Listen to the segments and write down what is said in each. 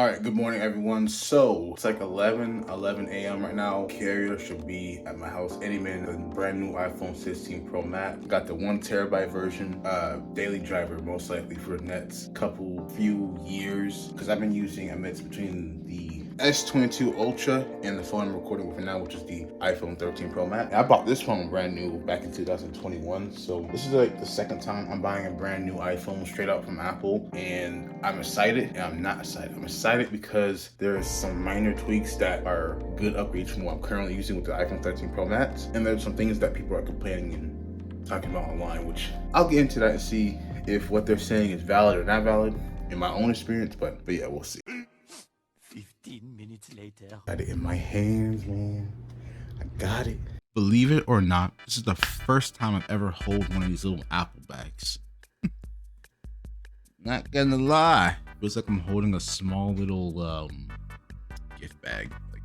All right, good morning, everyone. So it's like 11 a.m. right now. Carrier should be at my house any minute. A brand new iPhone 16 Pro Max. Got the 1 TB version. Daily driver, most likely for the next few years, because I've been using a mix between the S22 Ultra and the phone I'm recording with now, which is the iPhone 13 Pro Max. I bought this phone brand new back in 2021, so this is like the second time I'm buying a brand new iPhone straight up from Apple, and I'm excited and I'm not excited. I'm excited because there's some minor tweaks that are good upgrades from what I'm currently using with the iPhone 13 Pro Max, and there's some things that people are complaining and talking about online, which I'll get into that and see if what they're saying is valid or not valid in my own experience, but yeah, we'll see. 15 minutes later. Got it in my hands, man. I got it. Believe it or not, this is the first time I've ever held one of these little Apple bags. Not gonna lie, feels like I'm holding a small little gift bag. Like,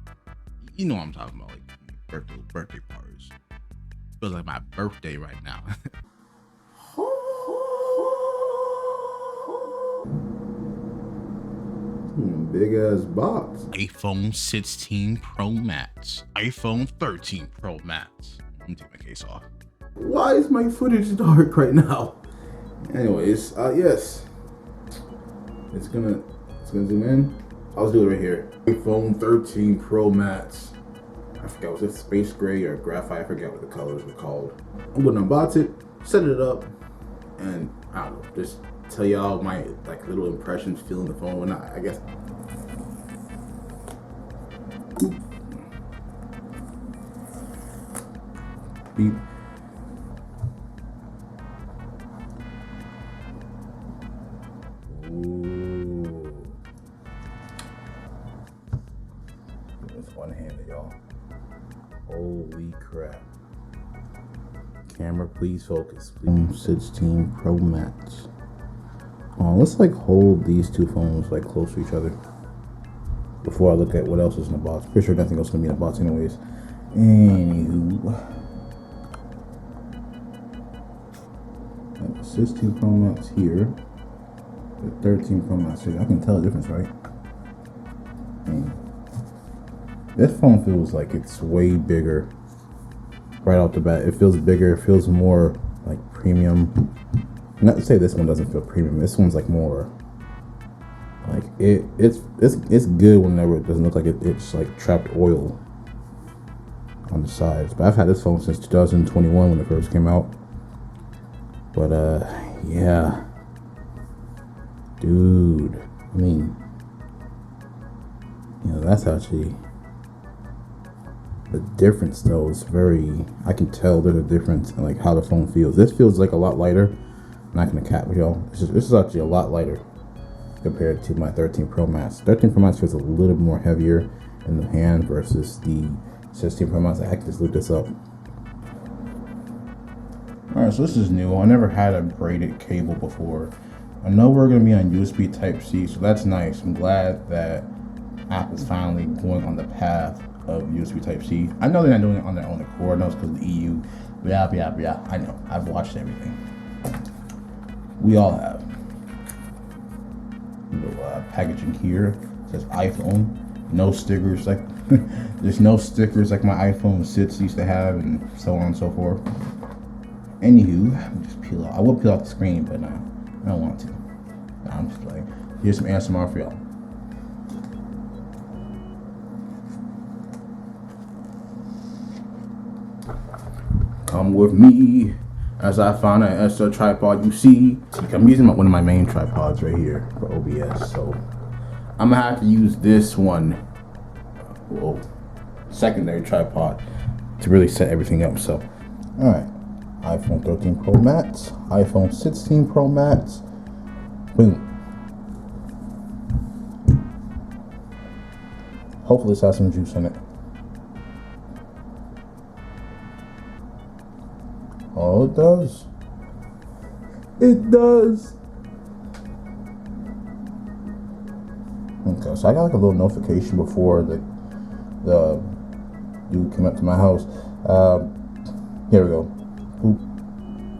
you know what I'm talking about, like birthday parties. Feels like my birthday right now. Big ass box. iPhone 16 Pro Max. iPhone 13 Pro Max. Let me take my case off. Why is my footage dark right now? Anyways, yes. It's gonna zoom in. I'll do it right here. iPhone 13 Pro Max. I forgot, was it space gray or graphite? I forget what the colors were called. I'm gonna unbox it, set it up, and I don't know, just tell y'all my like little impressions, feeling the phone. When I guess. Beep. Ooh. It's one-handed, y'all. Holy crap. Camera, please focus. 16 Pro Max. Let's like hold these two phones like close to each other before I look at what else is in the box. Pretty sure nothing else is gonna be in the box anyways. Anywho. 16 Pro Max here. The 13 Pro Max here. I can tell the difference, right? This phone feels like it's way bigger right off the bat. It feels bigger. It feels more like premium. Not to say this one doesn't feel premium. This one's like more like it's good whenever it doesn't look like it's like trapped oil on the sides. But I've had this phone since 2021 when it first came out. But yeah, dude. I mean, that's actually the difference. Though is very. I can tell there's a difference in like how the phone feels. This feels like a lot lighter. I'm not gonna cap with y'all. This is actually a lot lighter compared to my 13 Pro Max. 13 Pro Max feels a little more heavier in the hand versus the 16 Pro Max. I can just loop this up. Alright, so this is new. I never had a braided cable before. I know we're going to be on USB Type-C, so that's nice. I'm glad that Apple's finally going on the path of USB Type-C. I know they're not doing it on their own accord. I know it's because of the EU. Blah, blah, blah. I know. I've watched everything. We all have. Little packaging here. It says iPhone. No stickers. Like there's no stickers like my iPhone 6 used to have, and so on and so forth. Anywho, let me just peel out. I will peel out the screen, but I don't want to. I'm just like, here's some ASMR for y'all. Come with me as I find an extra tripod. You see, I'm using one of my main tripods right here for OBS, so I'm gonna have to use this one, secondary tripod, to really set everything up. So, all right. iPhone 13 Pro Max, iPhone 16 Pro Max, boom. Hopefully this has some juice in it. Oh, it does. It does. Okay, so I got like a little notification before the dude came up to my house. Here we go. Oop.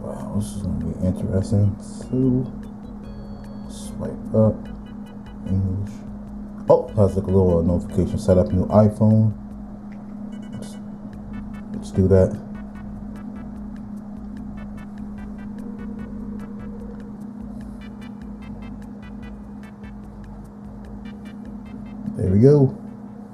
Wow, this is gonna be interesting. So, swipe up, English. Oh, has like a little notification. Set up new iPhone. Let's do that. There we go.